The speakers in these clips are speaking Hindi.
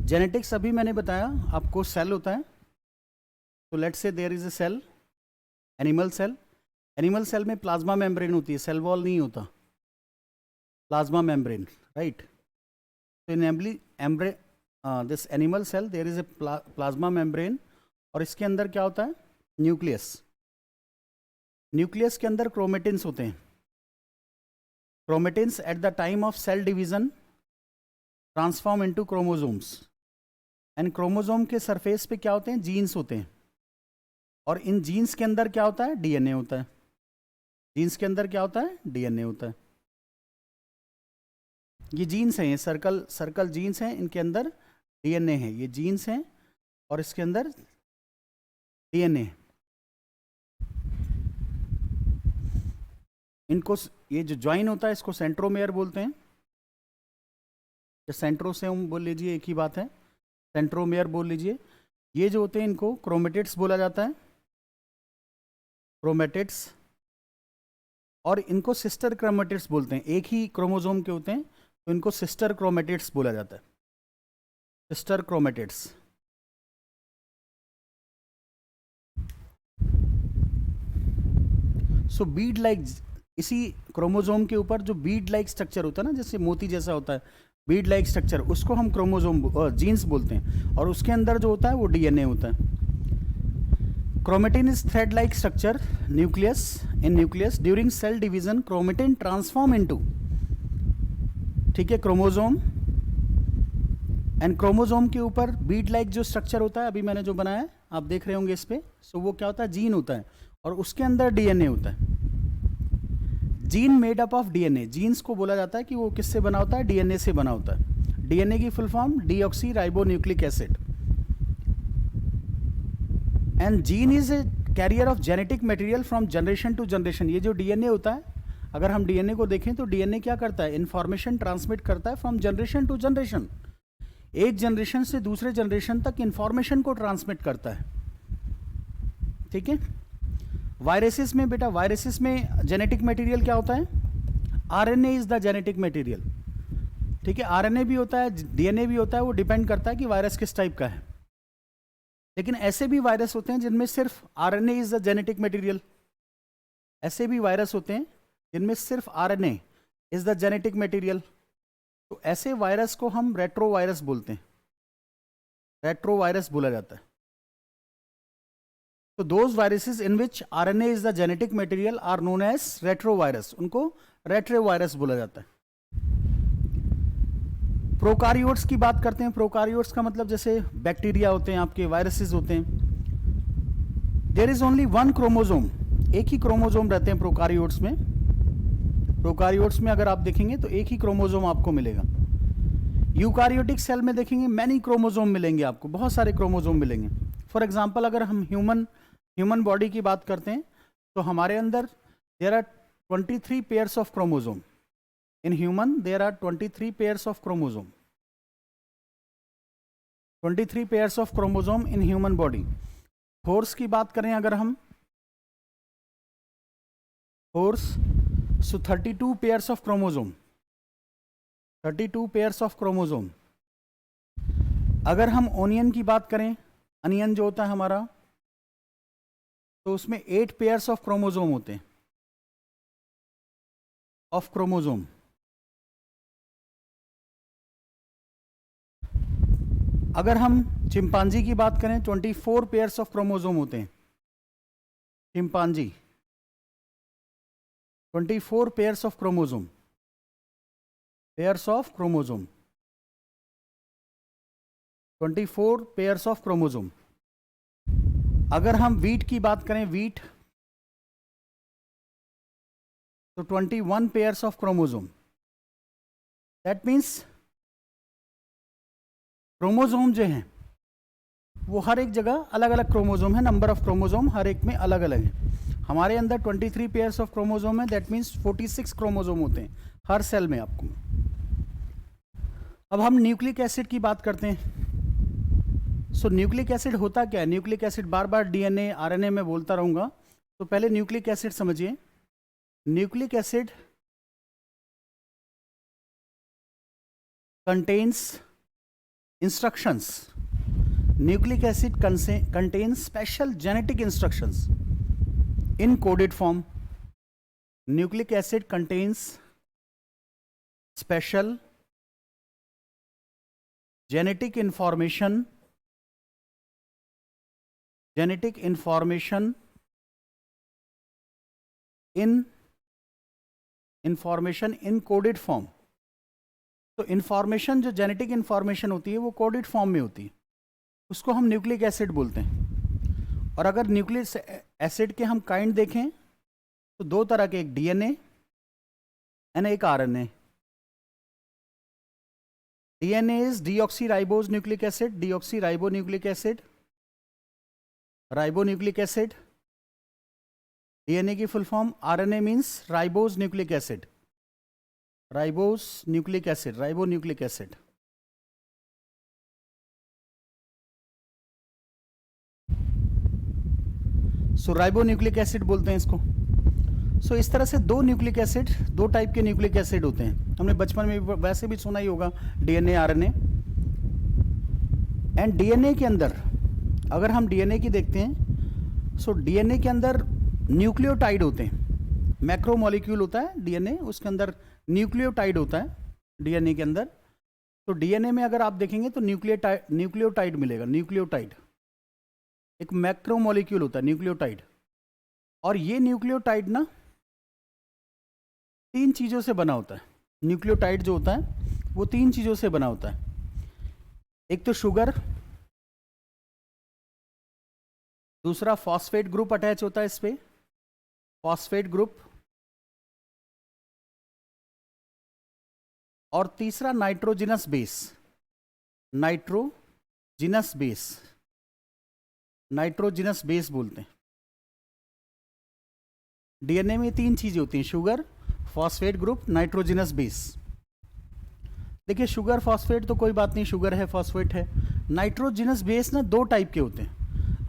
जेनेटिक्स अभी मैंने बताया आपको, सेल होता है। तो let's say there is a cell, animal cell. Animal cell में प्लाज्मा मेम्ब्रेन होती है, सेल वॉल नहीं होता, प्लाज्मा मेम्ब्रेन, राइट। तो इन एम्ब्रे this animal cell there is a plasma membrane, और इसके अंदर क्या होता है? न्यूक्लियस। न्यूक्लियस के अंदर क्रोमेटिन्स होते हैं। Chromatins at the time of cell division transform into chromosomes, and chromosome के सरफेस पे क्या होते हैं? जीन्स होते हैं, और इन जीन्स के अंदर क्या होता है? डीएनए होता है। जीन्स के अंदर क्या होता है? डीएनए होता है। ये जीन्स हैं, ये सर्कल सर्कल जीन्स हैं, इनके अंदर डीएनए है। ये जीन्स हैं और इसके अंदर डीएनए। इनको, ये जो ज्वाइन होता है इसको सेंट्रोमेयर बोलते हैं। सेंट्रोसोम बोल लीजिए, एक ही बात है, सेंट्रोमेयर बोल लीजिए। ये जो होते हैं इनको क्रोमेटिड्स बोला जाता है, क्रोमेटिड्स। और इनको सिस्टर क्रोमेटिड्स बोलते हैं, एक ही क्रोमोसोम के होते हैं, तो इनको सिस्टर क्रोमेटिड्स बोला जाता है, सिस्टर क्रोमेटिड्स। सो बीड लाइक, इसी क्रोमोसोम के ऊपर जो बीड लाइक स्ट्रक्चर होता है ना, जैसे मोती जैसा होता है, बीड लाइक स्ट्रक्चर, उसको हम क्रोमोसोम जीन्स बोलते हैं, और उसके अंदर जो होता है वो डीएनए होता है। Chromatin is thread like structure, nucleus, in nucleus during cell division chromatin transform into, ठीक है, क्रोमोसोम। एंड क्रोमोसोम के ऊपर बीड लाइक जो स्ट्रक्चर होता है, अभी मैंने जो बनाया है आप देख रहे होंगे इस पे, सो वो क्या होता है? जीन होता है, और उसके अंदर डीएनए होता है। Gene made up of DNA, genes को बोला जाता है कि वो किससे बना होता है? डीएनए से बना होता है। डीएनए की full form deoxyribonucleic acid. And gene is a carrier of genetic material from generation to generation. ये जो डीएनए होता है, अगर हम डीएनए को देखें तो डीएनए क्या करता है? इंफॉर्मेशन ट्रांसमिट करता है फ्रॉम जनरेशन टू जनरेशन। एक जनरेशन से दूसरे जनरेशन तक इंफॉर्मेशन को ट्रांसमिट करता है, ठीक है। वायरसेस में बेटा, वायरसेस में जेनेटिक मटेरियल क्या होता है? RNA is the genetic material, ठीक है। आरएनए भी होता है, डीएनए भी होता है, वो डिपेंड करता है कि वायरस किस टाइप का है। लेकिन ऐसे भी वायरस होते हैं जिनमें सिर्फ RNA is the genetic material. ऐसे भी वायरस होते हैं जिनमें सिर्फ RNA is the genetic material. तो ऐसे वायरस को हम रेट्रोवायरस बोलते हैं, रेट्रोवायरस बोला जाता है। तो those viruses in which RNA is the genetic material are known as retrovirus, उनको रेट्रोवायरस बोला जाता है। प्रोकारियोट्स की बात करते हैं। प्रोकारियोट्स का मतलब जैसे बैक्टीरिया होते हैं आपके, वायरसेस होते हैं। There is only one chromosome, एक ही क्रोमोसोम रहते हैं प्रोकारियोट्स में। प्रोकारियोट्स में अगर आप देखेंगे तो एक ही क्रोमोसोम आपको मिलेगा। यूकारियोटिक सेल में देखेंगे मैनी क्रोमोसोम मिलेंगे आपको, बहुत सारे क्रोमोसोम मिलेंगे। फॉर एग्जाम्पल अगर हम ह्यूमन बॉडी की बात करते हैं तो हमारे अंदर there are 23 pairs of chromosome. In human there are 23 pairs of chromosome, 23 pairs of chromosome in human body. Horse की बात करें अगर हम, horse, so 32 pairs of chromosome, 32 pairs of chromosome. अगर हम ओनियन की बात करें, अनियन जो होता है हमारा, तो उसमें 8 पेयर्स ऑफ क्रोमोसोम होते हैं, ऑफ क्रोमोसोम। अगर हम चिंपांजी की बात करें, 24 पेयर्स ऑफ क्रोमोसोम होते हैं। Chimpanzee 24 pairs of chromosome, pairs of chromosome, 24 pairs of chromosome. अगर हम वीट की बात करें, वीट, तो 21 pairs of chromosome. That means chromosome जो हैं वो हर एक जगह अलग अलग क्रोमोसोम है, नंबर ऑफ क्रोमोसोम हर एक में अलग अलग है। हमारे अंदर 23 पेयर्स ऑफ क्रोमोसोम है, दैट मीन्स 46 क्रोमोसोम होते हैं हर सेल में आपको। अब हम न्यूक्लिक एसिड की बात करते हैं। सो न्यूक्लिक एसिड होता क्या है? न्यूक्लिक एसिड, बार बार डीएनए आरएनए में बोलता रहूंगा, तो पहले न्यूक्लिक एसिड समझिए। Nucleic acid contains instructions. Nucleic acid contains special genetic instructions in coded form. Nucleic acid contains special genetic information in coded form. तो इंफॉर्मेशन जो जेनेटिक इंफॉर्मेशन होती है वो कोडेड फॉर्म में होती है, उसको हम न्यूक्लिक एसिड बोलते हैं. और अगर न्यूक्लिक एसिड के हम काइंड देखें तो दो तरह के, एक डीएनए एंड एक RNA. DNA is deoxyribose nucleic acid, deoxyribonucleic acid, ribonucleic acid. DNA की full form. RNA means ribose nucleic acid, ribonucleic acid. So ribonucleic acid बोलते हैं इसको. सो इस तरह से दो न्यूक्लिक एसिड, दो टाइप के न्यूक्लिक एसिड होते हैं. हमने बचपन में वैसे भी सुना ही होगा डीएनए आरएनए. एंड डीएनए के अंदर अगर हम डीएनए की देखते हैं, सो डीएनए के अंदर न्यूक्लियोटाइड होते हैं. मैक्रोमोलिक्यूल होता है डीएनए, उसके अंदर न्यूक्लियोटाइड होता है डीएनए के अंदर. तो डीएनए में अगर आप देखेंगे तो न्यूक्लियोटाइड मिलेगा. न्यूक्लियोटाइड एक मैक्रोमोलिक्यूल होता है, न्यूक्लियोटाइड. और ये न्यूक्लियोटाइड ना तीन चीज़ों से बना होता है. न्यूक्लियोटाइड जो होता है वो तीन चीज़ों से बना होता है. एक तो शुगर, दूसरा फॉस्फेट ग्रुप अटैच होता है इस पे, फॉस्फेट ग्रुप, और तीसरा नाइट्रोजिनस बेस. नाइट्रोजिनस बेस बोलते हैं. डीएनए में तीन चीजें होती हैं, sugar, phosphate group, nitrogenous base. देखिए शुगर फॉस्फेट तो कोई बात नहीं, शुगर है फॉस्फेट है. नाइट्रोजिनस बेस ना दो टाइप के होते हैं.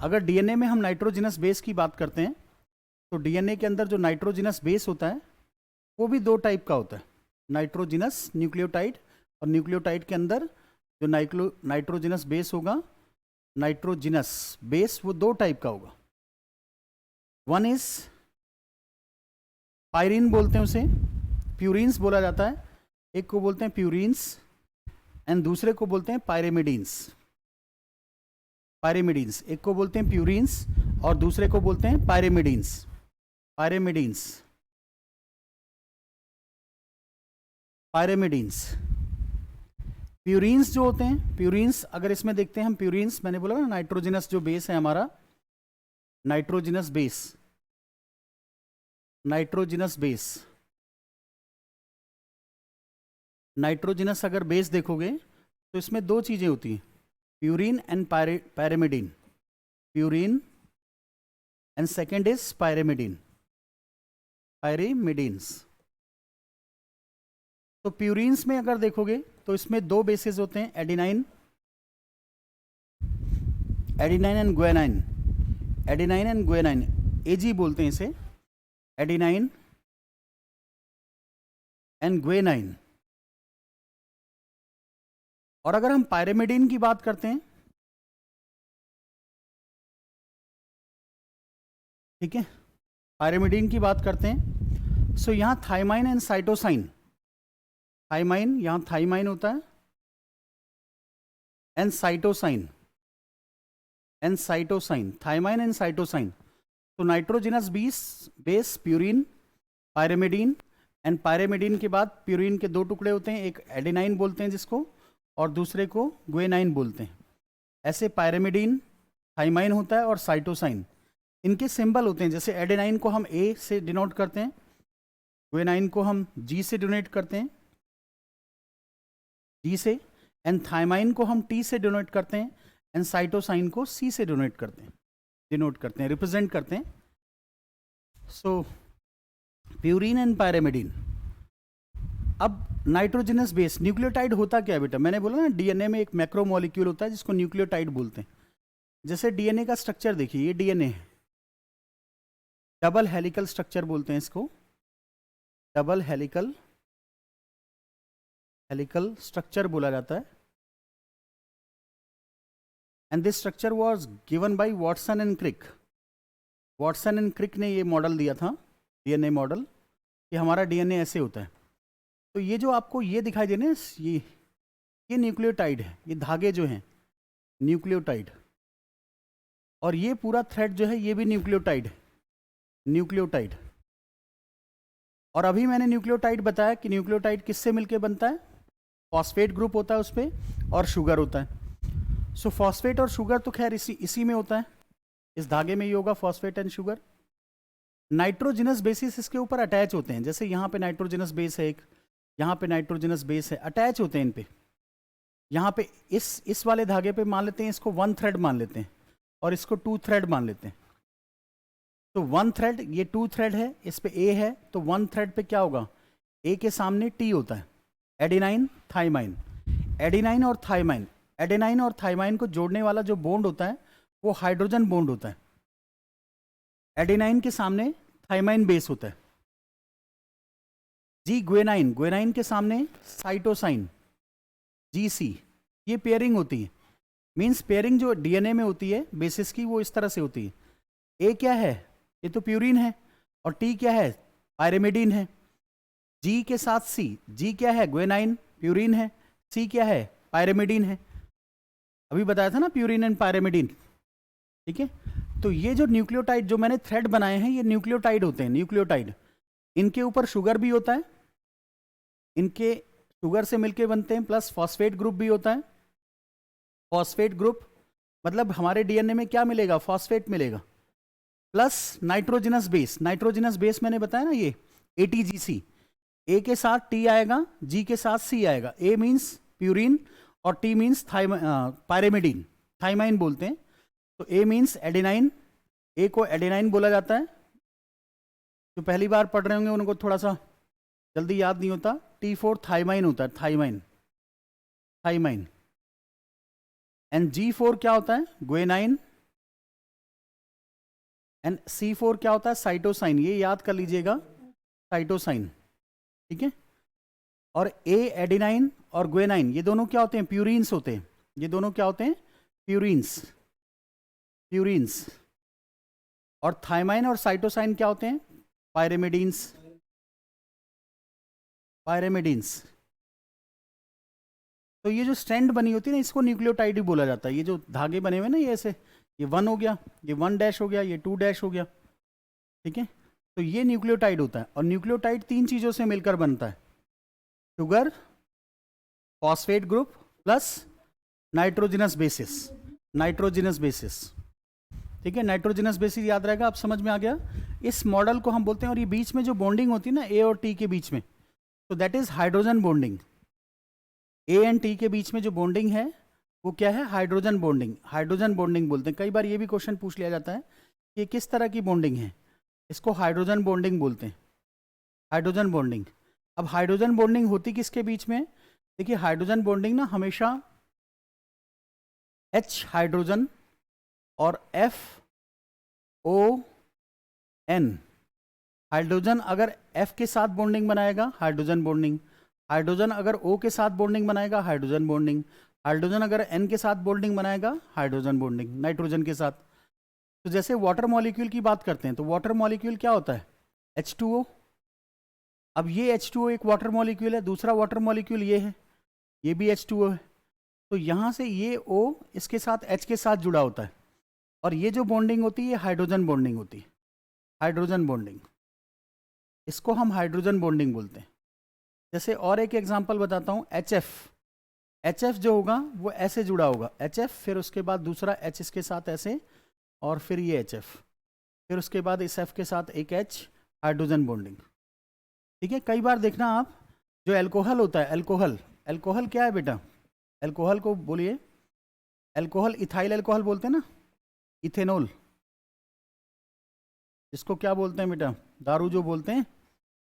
अगर डीएनए में हम नाइट्रोजिनस बेस की बात करते हैं तो डीएनए के अंदर जो नाइट्रोजिनस बेस होता है वो भी दो टाइप का होता है. नाइट्रोजिनस न्यूक्लियोटाइड, और न्यूक्लियोटाइड के अंदर जो नाइट्रोजिनस बेस होगा, नाइट्रोजिनस बेस वो दो टाइप का होगा. वन इज पायरीन बोलते हैं उसे, प्यूरिन्स बोला जाता है. एक को बोलते हैं प्यूरिन्स एंड दूसरे को बोलते हैं पायरेमिडीन्स. एक को बोलते हैं प्यूरिन्स और दूसरे को बोलते हैं पायरेमिडीन्स. प्यूरिन्स जो होते हैं, प्यूरिन्स अगर इसमें देखते हैं हम, प्यूरिन्स मैंने बोला ना नाइट्रोजिनस जो बेस है हमारा, नाइट्रोजिनस अगर बेस देखोगे तो इसमें दो चीजें होती हैं, purine and pyrimidine. Purine and second is pyrimidines. तो प्यूरिन्स में अगर देखोगे तो इसमें दो बेसेस होते हैं, एडिनाइन एंड ग्वेनाइन. एजी बोलते हैं इसे, एडिनाइन एंड ग्वेनाइन. और अगर हम पायरेमिडीन की बात करते हैं, ठीक है, पायरेमिडीन की बात करते हैं, सो यहां थाइमाइन एंड साइटोसाइन. थाइमाइन, यहां थाइमाइन होता है and cytosine, thymine and cytosine. तो nitrogenous base purine, pyrimidine, and pyrimidine के बाद प्यूरिन के दो टुकड़े होते हैं, एक एडेनाइन बोलते हैं जिसको, और दूसरे को ग्वेनाइन बोलते हैं. ऐसे पायरेमिडीन, थाइमाइन होता है और साइटोसाइन. इनके सिंबल होते हैं, जैसे एडेनाइन को हम ए से डिनोट करते हैं, ग्वेनाइन को हम जी से डिनोट करते हैं, जी से, एंड थाइमाइन को हम टी से डिनोट करते हैं, एंड साइटोसाइन को सी से डिनोट करते हैं, रिप्रेजेंट करते हैं. सो प्यूरिन एंड पायरेमिडीन. अब नाइट्रोजिनस बेस न्यूक्लियोटाइड होता क्या है बेटा? मैंने बोला ना डीएनए में एक मैक्रोमोलिक्यूल होता है जिसको न्यूक्लियोटाइड बोलते हैं. जैसे डीएनए का स्ट्रक्चर देखिए, ये डीएनए है, डबल हेलिकल स्ट्रक्चर बोलते हैं इसको, डबल हेलिकल स्ट्रक्चर बोला जाता है. And this structure was given by Watson and Crick. Watson and Crick ने ये मॉडल दिया था, डीएनए मॉडल, कि हमारा डीएनए ऐसे होता है। तो ये जो आपको ये दिखाई दे ना, ये न्यूक्लियोटाइड है, ये धागे जो हैं न्यूक्लियोटाइड, और ये पूरा थ्रेड जो है ये भी न्यूक्लियोटाइड है, न्यूक्लियोटाइड। और अभी मैंने न्यूक्लियोटाइड बताया कि न्यूक्लियोटाइड किससे मिलके बनता है, फॉस्फेट ग्रुप होता है उस पर, और शुगर होता है। सो फॉस्फेट और शुगर तो खैर इसी में होता है, इस धागे में ही होगा phosphate and sugar. Nitrogenous basis इसके ऊपर अटैच होते हैं, जैसे यहाँ पे नाइट्रोजिनस बेस है एक, यहाँ पे नाइट्रोजिनस बेस है, अटैच होते हैं इन पे। यहाँ पे इस वाले धागे पे मान लेते हैं इसको 1 थ्रेड मान लेते हैं, और इसको 2 थ्रेड मान लेते हैं। तो 1 थ्रेड, ये 2 थ्रेड है, इस पे ए है, तो 1 थ्रेड पे क्या होगा, ए के सामने टी होता है, एडेनाइन थाइमाइन। एडेनाइन और थाइमाइन, एडेनाइन और थाइमाइन को जोड़ने वाला जो बॉन्ड होता है वो हाइड्रोजन बॉन्ड होता है। एडेनाइन के सामने थाइमाइन बेस होता है। जी ग्वेनाइन, ग्वेनाइन के सामने साइटोसाइन, GC, ये पेयरिंग होती है। मींस पेयरिंग जो डीएनए में होती है बेसिस की, वो इस तरह से होती है। ए क्या है, ये तो प्यूरिन है, और टी क्या है, पायरेमिडीन है। जी के साथ सी, जी क्या है, ग्वेनाइन, प्यूरिन है, सी क्या है, पायरेमिडीन है। अभी बताया था ना प्यूरिन एंड पायरेमिडीन, ठीक है। तो ये जो न्यूक्लियोटाइड जो मैंने थ्रेड बनाए हैं, ये न्यूक्लियोटाइड होते हैं, न्यूक्लियोटाइड। इनके ऊपर शुगर भी होता है, इनके शुगर से मिलके बनते हैं, प्लस फॉस्फेट ग्रुप भी होता है। फॉस्फेट ग्रुप मतलब हमारे डीएनए में क्या मिलेगा, फॉस्फेट मिलेगा, plus nitrogenous base. Nitrogenous base मैंने बताया ना, ये ATGC, ए के साथ टी आएगा, जी के साथ सी आएगा। ए मीन्स प्यूरिन और टी मीन्स पायरेमिडीन, थाइमाइन बोलते हैं। तो ए मीन्स एडेनाइन, ए को एडेनाइन बोला जाता है। जो पहली बार पढ़ रहे होंगे उनको थोड़ा सा जल्दी याद नहीं होता। T4 थाइमाइन होता है, थाइमाइन, थाइमाइन। एंड G4 क्या होता है, ग्वेनाइन। एंड C4 क्या होता है, साइटोसाइन, ये याद कर लीजिएगा, साइटोसाइन, ठीक है। और ए एडेनाइन और ग्वेनाइन, ये दोनों क्या होते हैं, प्यूरिन्स होते हैं। ये दोनों क्या होते हैं, प्यूरिन्स, प्यूरिन्स। और थाइमाइन और साइटोसाइन क्या होते हैं, पायरेमिडीन्स, पायरेमिडीन्स। तो ये जो स्ट्रैंड बनी होती है ना, इसको न्यूक्लियोटाइड ही बोला जाता है। ये जो धागे बने हुए ना, ये ऐसे, ये 1 हो गया, ये 1 डैश हो गया, ये 2 डैश हो गया, ठीक है। तो ये न्यूक्लियोटाइड होता है। और न्यूक्लियोटाइड 3 चीजों से मिलकर बनता है, sugar, phosphate group, plus nitrogenous basis, nitrogenous basis, ठीक है। नाइट्रोजिनस बेसिस याद रहेगा, आप समझ में आ गया। इस मॉडल को हम बोलते हैं, और ये बीच में जो बॉन्डिंग होती है ना, ए और टी के बीच में, तो that is hydrogen bonding. A and T के बीच में जो बॉन्डिंग है वो क्या है, हाइड्रोजन बॉन्डिंग, हाइड्रोजन बॉन्डिंग बोलते हैं। कई बार ये भी क्वेश्चन पूछ लिया जाता है कि किस तरह की बॉन्डिंग है, इसको हाइड्रोजन बॉन्डिंग बोलते हैं, हाइड्रोजन बॉन्डिंग। अब हाइड्रोजन बॉन्डिंग होती किसके बीच में, देखिए हाइड्रोजन बॉन्डिंग ना हमेशा H हाइड्रोजन और FON, हाइड्रोजन अगर F के साथ बॉन्डिंग बनाएगा, हाइड्रोजन बॉन्डिंग। हाइड्रोजन अगर O के साथ बॉन्डिंग बनाएगा, हाइड्रोजन बॉन्डिंग। हाइड्रोजन अगर N के साथ बॉन्डिंग बनाएगा, हाइड्रोजन बॉन्डिंग, नाइट्रोजन के साथ। तो जैसे वाटर मॉलिक्यूल की बात करते हैं, तो वाटर मॉलिक्यूल क्या होता है, H2O। अब ये H2O एक वाटर मॉलिक्यूल है, दूसरा वाटर मॉलिक्यूल ये है, ये भी H2O है। तो यहाँ से ये O इसके साथ H के साथ जुड़ा होता है, और ये जो बॉन्डिंग होती है हाइड्रोजन बॉन्डिंग होती है, हाइड्रोजन बॉन्डिंग। इसको हम हाइड्रोजन बॉन्डिंग बोलते हैं। जैसे और एक एग्जांपल बताता हूँ, HF जो होगा वो ऐसे जुड़ा होगा, HF, फिर उसके बाद दूसरा H इसके साथ ऐसे, और फिर ये HF, फिर उसके बाद इस F के साथ एक H, हाइड्रोजन बॉन्डिंग, ठीक है। कई बार देखना आप, जो एल्कोहल होता है, एल्कोहल, एल्कोहल क्या है बेटा, एल्कोहल को बोलिए, एल्कोहल इथाइल एल्कोहल बोलते हैं ना, इथेनॉल, इसको क्या बोलते हैं बेटा, दारू जो बोलते हैं,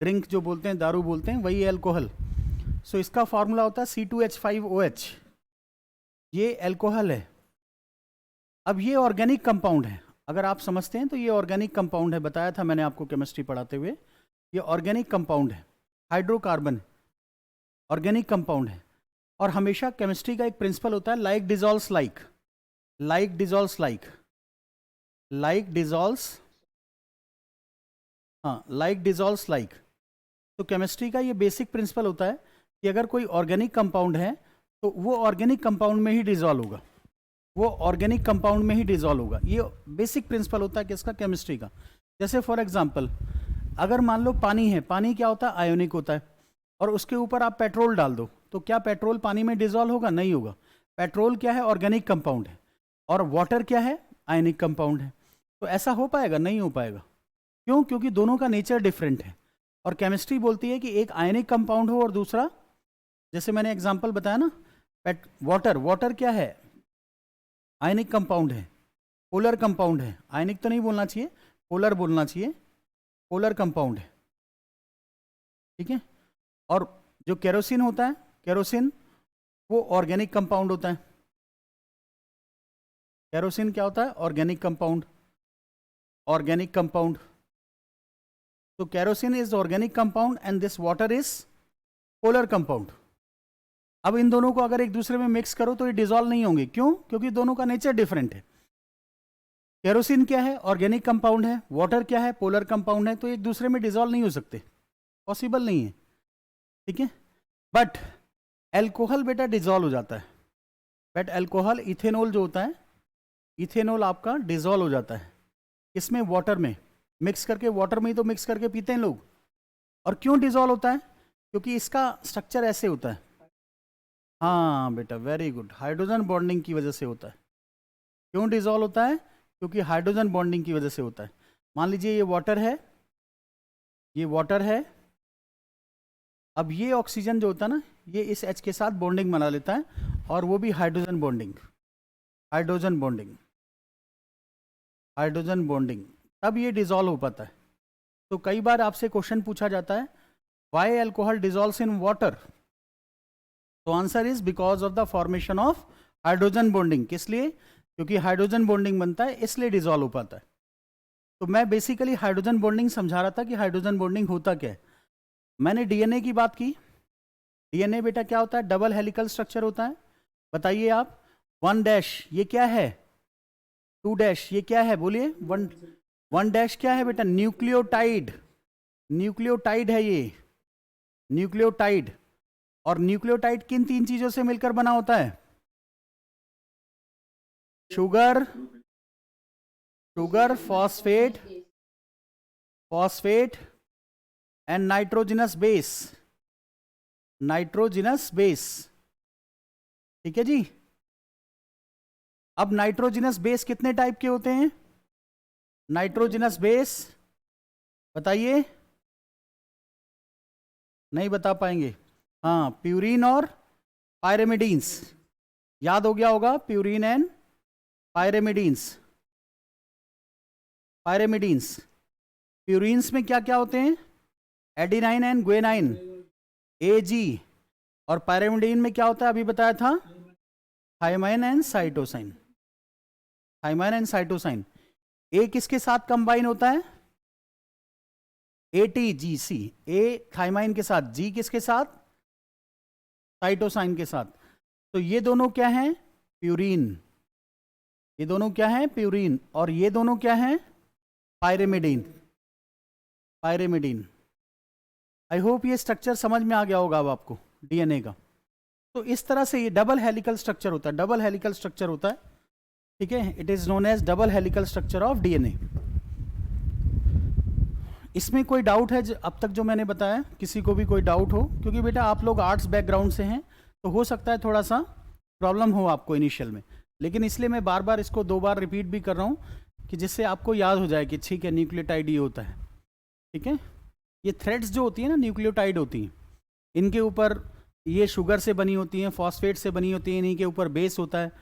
ड्रिंक जो बोलते हैं, दारू बोलते हैं, वही एल्कोहल। सो इसका फॉर्मूला होता है C2H5OH, ये एल्कोहल है। अब ये ऑर्गेनिक कंपाउंड है, अगर आप समझते हैं तो ये ऑर्गेनिक कंपाउंड है, बताया था मैंने आपको केमिस्ट्री पढ़ाते हुए, ये ऑर्गेनिक कंपाउंड है, हाइड्रोकार्बन, ऑर्गेनिक कंपाउंड है। और हमेशा केमिस्ट्री का एक प्रिंसिपल होता है, like dissolves like, like dissolves like, like dissolves, हाँ लाइक डिजॉल्व्स लाइक। तो केमिस्ट्री का ये बेसिक प्रिंसिपल होता है कि अगर कोई ऑर्गेनिक कंपाउंड है तो वो ऑर्गेनिक कंपाउंड में ही डिजॉल्व होगा, वो ऑर्गेनिक कंपाउंड में ही डिजॉल्व होगा। ये बेसिक प्रिंसिपल होता है किसका, केमिस्ट्री का। जैसे फॉर एग्जांपल अगर मान लो पानी है, पानी क्या होता है, आयोनिक होता है, और उसके ऊपर आप पेट्रोल डाल दो तो क्या पेट्रोल पानी में डिजॉल्व होगा, नहीं होगा। पेट्रोल क्या है, ऑर्गेनिक कंपाउंड है, और वाटर क्या है, आयनिक कंपाउंड है। तो ऐसा हो पाएगा, नहीं हो पाएगा। क्यों, क्योंकि दोनों का नेचर डिफरेंट है। और केमिस्ट्री बोलती है कि एक आयनिक कंपाउंड हो और दूसरा, जैसे मैंने एग्जांपल बताया ना, वाटर, वाटर क्या है, आयनिक कंपाउंड है, पोलर कंपाउंड है। आयनिक तो नहीं बोलना चाहिए, पोलर बोलना चाहिए, पोलर कंपाउंड है, ठीक है। और जो केरोसिन होता है, केरोसिन वो ऑर्गेनिक कंपाउंड होता है। केरोसिन क्या होता है, ऑर्गेनिक कंपाउंड, ऑर्गेनिक कंपाउंड। तो kerosene is organic compound and this water is polar compound. अब इन दोनों को अगर एक दूसरे में मिक्स करो तो ये डिसॉल्व नहीं होंगे। क्यों, क्योंकि दोनों का नेचर डिफरेंट है। केरोसिन क्या है, ऑर्गेनिक कंपाउंड है, वाटर क्या है, पोलर कंपाउंड है, तो एक दूसरे में डिसॉल्व नहीं हो सकते, पॉसिबल नहीं है, ठीक है। बट एल्कोहल बेटा डिसॉल्व हो जाता है। बट एल्कोहल, इथेनॉल जो होता है, इथेनॉल आपका डिसॉल्व हो जाता है इसमें, वाटर में मिक्स करके, वाटर में ही तो मिक्स करके पीते हैं लोग। और क्यों डिसॉल्व होता है, क्योंकि इसका स्ट्रक्चर ऐसे होता है। हाँ बेटा, वेरी गुड, हाइड्रोजन बॉन्डिंग की वजह से होता है। क्यों डिसॉल्व होता है, क्योंकि हाइड्रोजन बॉन्डिंग की वजह से होता है। मान लीजिए ये वाटर है, ये वाटर है, अब ये ऑक्सीजन जो होता है ना, ये इस H के साथ बॉन्डिंग बना लेता है, और वो भी hydrogen bonding, hydrogen bonding, hydrogen bonding, तब ये डिसॉल्व हो पाता है। तो कई बार आपसे क्वेश्चन पूछा जाता है, why alcohol dissolves in water. तो answer is because of the formation of hydrogen bonding. किस लिए, क्योंकि हाइड्रोजन बॉन्डिंग बनता है, इसलिए डिसॉल्व हो पाता है। तो मैं बेसिकली हाइड्रोजन बॉन्डिंग समझा रहा था कि हाइड्रोजन बॉन्डिंग होता क्या है। मैंने डीएनए की बात की। डीएनए बेटा क्या होता है, डबल हेलिकल स्ट्रक्चर होता है। बताइए आप, 1' ये क्या है, 2' ये क्या है, बोलिए। 1' क्या है बेटा, न्यूक्लियोटाइड, न्यूक्लियोटाइड है ये, न्यूक्लियोटाइड। और न्यूक्लियोटाइड किन 3 चीजों से मिलकर बना होता है, sugar, sugar, phosphate, phosphate and nitrogenous base, nitrogenous base, ठीक है जी। अब नाइट्रोजनस बेस कितने टाइप के होते हैं, नाइट्रोजनस बेस बताइए, नहीं बता पाएंगे। हाँ, प्यूरिन और पायरेमिडीन्स, याद हो गया होगा, प्यूरिन एंड पायरेमिडीन्स। पायरेमिडीन्स, प्यूरिन्स में क्या क्या होते हैं, एडिनाइन एंड ग्वेनाइन, AG। और पायरेमिडीन में क्या होता है, अभी बताया था, thymine and cytosine, thymine and cytosine. A किसके साथ कंबाइन होता है, ATGC, ए थायमाइन के साथ, G किसके साथ, साइटोसाइन के साथ। तो ये दोनों क्या हैं, प्यूरिन, ये दोनों क्या हैं, प्यूरिन। और ये दोनों क्या हैं, पायरेमिडीन, पायरेमिडीन। आई होप ये स्ट्रक्चर समझ में आ गया होगा अब आपको डीएनए का। तो इस तरह से ये डबल हेलिकल स्ट्रक्चर होता है, डबल हेलिकल स्ट्रक्चर होता है, ठीक है। It is known as double helical structure of DNA. इसमें कोई डाउट है अब तक जो मैंने बताया, किसी को भी कोई डाउट हो, क्योंकि बेटा आप लोग आर्ट्स बैकग्राउंड से हैं तो हो सकता है थोड़ा सा प्रॉब्लम हो आपको इनिशियल में, लेकिन इसलिए मैं बार बार इसको 2 बार रिपीट भी कर रहा हूँ कि जिससे आपको याद हो जाए कि ठीक है, न्यूक्लियोटाइड ये होता है, ठीक है। ये थ्रेड्स जो होती है ना, न्यूक्लियोटाइड होती हैं, इनके ऊपर ये शुगर से बनी होती हैं, फॉस्फेट से बनी होती हैं, इन्हीं के ऊपर बेस होता है,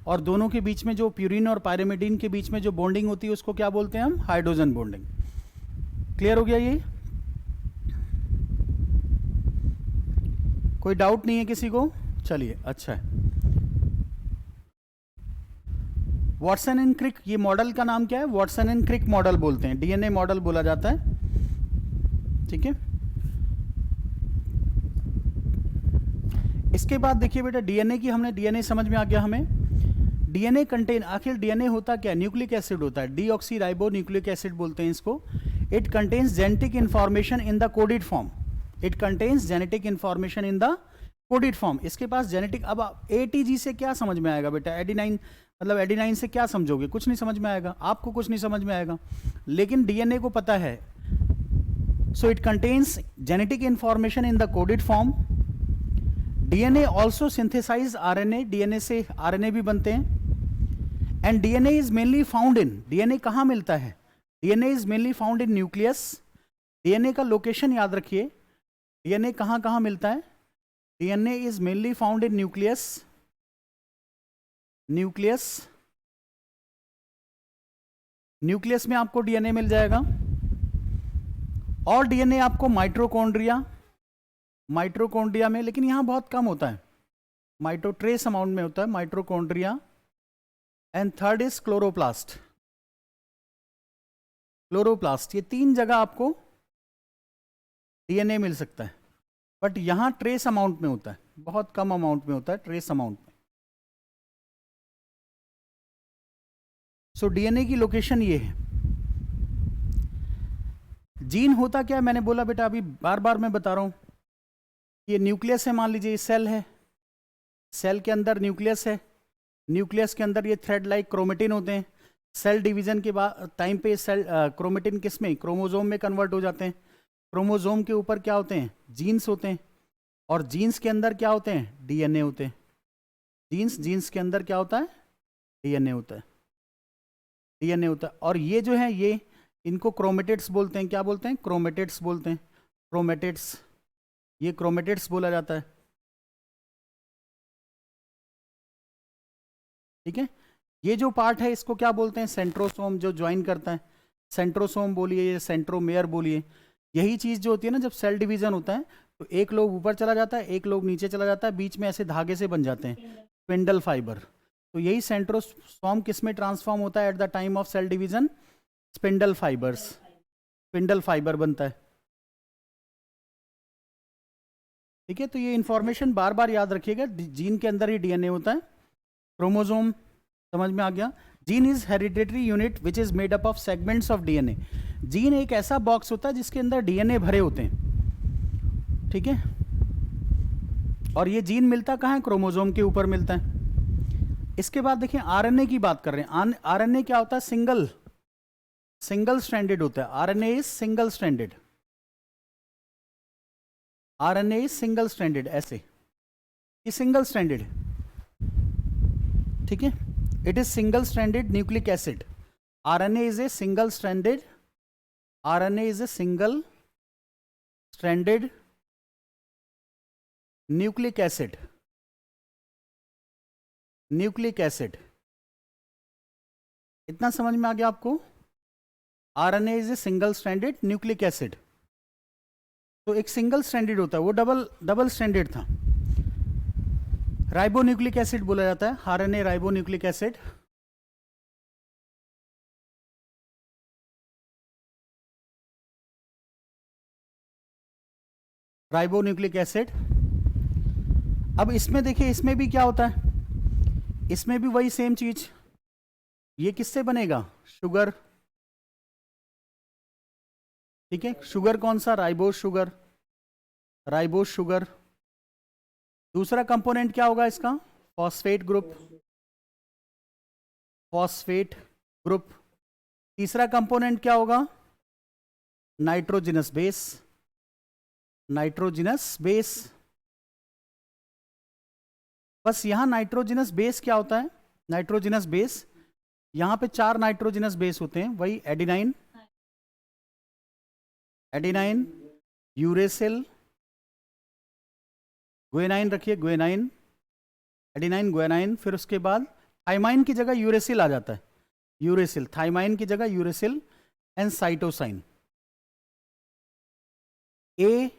और दोनों के बीच में जो प्यूरिन और पायरेमिडीन के बीच में जो बॉन्डिंग होती है उसको क्या बोलते हैं हम, हाइड्रोजन बॉन्डिंग। क्लियर हो गया ये, कोई डाउट नहीं है किसी को, चलिए अच्छा है। वॉटसन एंड क्रिक, ये मॉडल का नाम क्या है, वॉटसन एंड क्रिक मॉडल बोलते हैं, डीएनए मॉडल बोला जाता है, ठीक है। इसके बाद देखिए बेटा, डीएनए की हमने, डीएनए समझ में आ गया हमें। डीएनए कंटेन, आखिर डीएनए होता क्या, न्यूक्लिक एसिड होता है, डीऑक्सी राइबो न्यूक्लिक एसिड बोलते हैं इसको। It contains genetic information in the coded form, it contains genetic information in the coded form. इसके पास जेनेटिक, अब एटीजी से क्या समझ में आएगा बेटा, एडिनाइन, मतलब एडिनाइन से क्या समझोगे, कुछ नहीं समझ में आएगा, आपको कुछ नहीं समझ में आएगा, लेकिन डीएनए को पता है। So it contains genetic information in the coded form. DNA also synthesize RNA, DNA से आरएनए भी बनते हैं। And DNA is mainly found in, DNA कहाँ मिलता है, DNA is mainly found in nucleus. DNA का लोकेशन याद रखिए, डीएनए कहाँ कहाँ मिलता है, DNA is mainly found in nucleus, nucleus, nucleus में आपको डीएनए मिल जाएगा। और डीएनए आपको माइटोकॉन्ड्रिया, माइटोकॉन्ड्रिया में, लेकिन यहां बहुत कम होता है, माइटो ट्रेस अमाउंट में होता है mitochondria. And third is chloroplast, chloroplast, ये 3 जगह आपको डीएनए मिल सकता है, बट यहां ट्रेस अमाउंट में होता है, बहुत कम अमाउंट में होता है, ट्रेस अमाउंट में। सो डीएनए की लोकेशन ये है। जीन होता क्या है, मैंने बोला बेटा, अभी बार बार मैं बता रहा हूं, ये न्यूक्लियस है, मान लीजिए ये सेल है, सेल के अंदर न्यूक्लियस है, न्यूक्लियस के अंदर ये थ्रेड लाइक क्रोमेटिन होते हैं। सेल डिवीजन के बाद टाइम पे सेल क्रोमेटिन किस में, क्रोमोजोम में कन्वर्ट हो जाते हैं। क्रोमोजोम के ऊपर क्या होते हैं, जीन्स होते हैं, और जीन्स के अंदर क्या होते हैं, डीएनए होते हैं। जीन्स के अंदर क्या होता है, डीएनए होता है, डीएनए होता है। और ये जो है, ये इनको क्रोमेटिड्स बोलते हैं, क्या बोलते हैं, क्रोमेटिड्स बोलते हैं, क्रोमेटिड्स, ये क्रोमेटिड्स बोला जाता है, ठीक है। ये जो पार्ट है इसको क्या बोलते हैं, सेंट्रोसोम, जो ज्वाइन करता है, सेंट्रोसोम बोलिए, सेंट्रोमेयर बोलिए। यही चीज जो होती है ना, जब सेल डिवीजन होता है तो एक लोग ऊपर चला जाता है, एक लोग नीचे चला जाता है, बीच में ऐसे धागे से बन जाते हैं, स्पिंडल फाइबर। तो यही सेंट्रोसोम किस में ट्रांसफॉर्म होता है at the time of cell division, spindle fibres, spindle fibre बनता है, ठीक है। तो ये इंफॉर्मेशन बार बार याद रखिएगा, जीन के अंदर ही डीएनए होता है। क्रोमोसोम समझ में आ गया। Gene is hereditary unit which is made up of segments of DNA. Gene एक ऐसा बॉक्स होता है जिसके अंदर डीएनए भरे होते हैं, ठीक है। और ये जीन मिलता कहाँ है, क्रोमोसोम के ऊपर मिलता है। इसके बाद देखिए आरएनए की बात कर रहे हैं। आरएनए क्या होता है, सिंगल स्ट्रैंडेड होता है। RNA is single stranded, RNA is single stranded, ऐसे ये सिंगल स्ट्रैंडेड, ठीक है। It is single stranded nucleic acid. RNA is a single stranded, RNA is a single stranded nucleic acid, nucleic acid. इतना समझ में आ गया आपको। RNA is a single stranded nucleic acid. तो एक सिंगल स्ट्रैंडेड होता है, वो डबल स्ट्रैंडेड था, राइबोन्यूक्लिक एसिड बोला जाता है। RNA ribonucleic acid. Ribonucleic acid. अब इसमें देखिए, इसमें भी क्या होता है, इसमें भी वही सेम चीज। ये किससे बनेगा, शुगर, ठीक है। शुगर कौन सा, राइबोस शुगर, राइबोस शुगर। दूसरा कंपोनेंट क्या होगा इसका, फॉस्फेट ग्रुप, फॉस्फेट ग्रुप। तीसरा कंपोनेंट क्या होगा, नाइट्रोजनस बेस, नाइट्रोजनस बेस। बस यहां नाइट्रोजनस बेस क्या होता है, नाइट्रोजनस बेस, यहां पे 4 नाइट्रोजनस बेस होते हैं, वही एडिनाइन, एडिनाइन, यूरेसिल, ग्वेनाइन रखिए, ग्वेनाइन, एडिनाइन, ग्वेनाइन। फिर उसके बाद थाइमाइन की जगह यूरेसिल आ जाता है, यूरेसिल, थाइमाइन की जगह uracil. And cytosine, A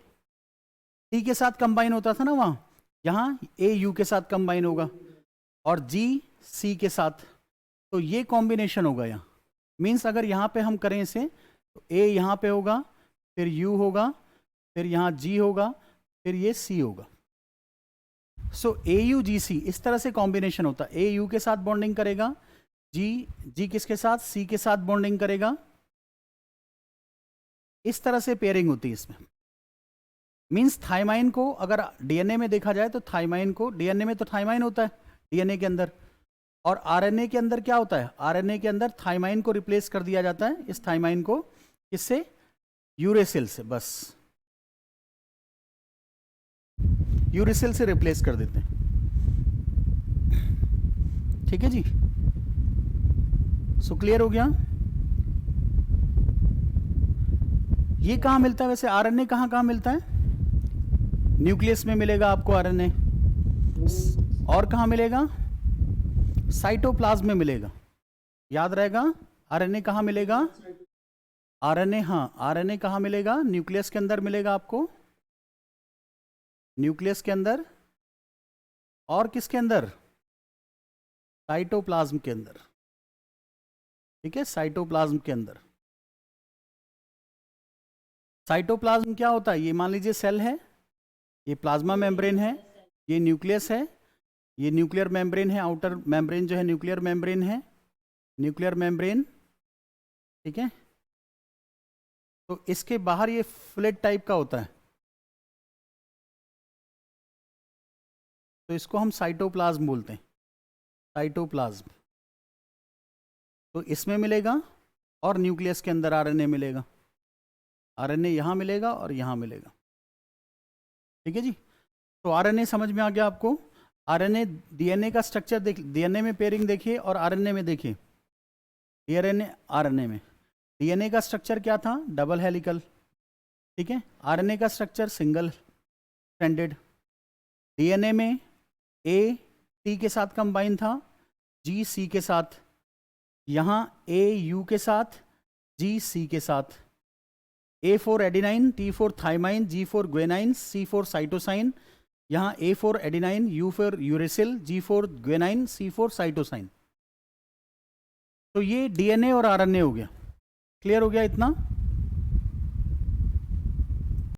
T के साथ कंबाइन होता था ना वहां, यहां ए यू के साथ कंबाइन होगा, और जी सी के साथ। तो ये कॉम्बिनेशन होगा यहाँ। मीन्स अगर यहाँ पे हम करें इसे, तो ए यहाँ पे होगा, फिर यू होगा, फिर यहाँ जी होगा, फिर ये सी होगा। सो AUGC इस तरह से कॉम्बिनेशन होता है। AU के साथ बॉन्डिंग करेगा, G किसके साथ, C के साथ बॉन्डिंग करेगा, इस तरह से पेयरिंग होती है इसमें। मींस थाइमाइन को अगर DNA में देखा जाए तो थाइमाइन को, DNA में तो थाइमाइन होता है DNA के अंदर, और RNA के अंदर क्या होता है, RNA के अंदर थाइमाइन को रिप्लेस कर दिया जाता है, इस थाइमाइन को किससे, यूरेसिल से, बस यूरेसिल से रिप्लेस कर देते हैं। ठीक है जी, सो क्लियर हो गया। ये कहाँ मिलता है वैसे, RNA कहाँ मिलता है, न्यूक्लियस में मिलेगा आपको RNA, और कहाँ मिलेगा, साइटोप्लाज्म में मिलेगा, याद रहेगा। RNA कहाँ मिलेगा, RNA, हाँ RNA कहाँ मिलेगा, न्यूक्लियस के अंदर मिलेगा आपको, न्यूक्लियस के अंदर, और किसके अंदर, साइटोप्लाज्म के अंदर। ठीक है, साइटोप्लाज्म के अंदर। साइटोप्लाज्म क्या होता है, ये मान लीजिए सेल है, ये प्लाज्मा मेम्ब्रेन है, ये न्यूक्लियस है, ये न्यूक्लियर मेम्ब्रेन है, आउटर मेम्ब्रेन जो है न्यूक्लियर मेम्ब्रेन है, न्यूक्लियर मेम्ब्रेन। ठीक है, तो इसके बाहर ये फ्लैट टाइप का होता है, तो इसको हम साइटोप्लाज्म बोलते हैं, साइटोप्लाज्म। तो इसमें मिलेगा, और न्यूक्लियस के अंदर RNA मिलेगा, RNA यहाँ मिलेगा और यहाँ मिलेगा। ठीक है जी, तो RNA समझ में आ गया आपको। RNA DNA का स्ट्रक्चर देख, DNA में पेयरिंग देखिए और RNA में देखिए, RNA में DNA का स्ट्रक्चर क्या था, डबल हेलिकल। ठीक है, RNA का स्ट्रक्चर सिंगल स्ट्रैंडेड। DNA में A T के साथ कंबाइन था, G C के साथ, यहाँ A U के साथ, G C के साथ, A for adenine, T for thymine, G for guanine, C for cytosine, यहाँ A for adenine, U for uracil, G for guanine, C for cytosine. तो ये DNA और RNA हो गया। क्लियर हो गया इतना।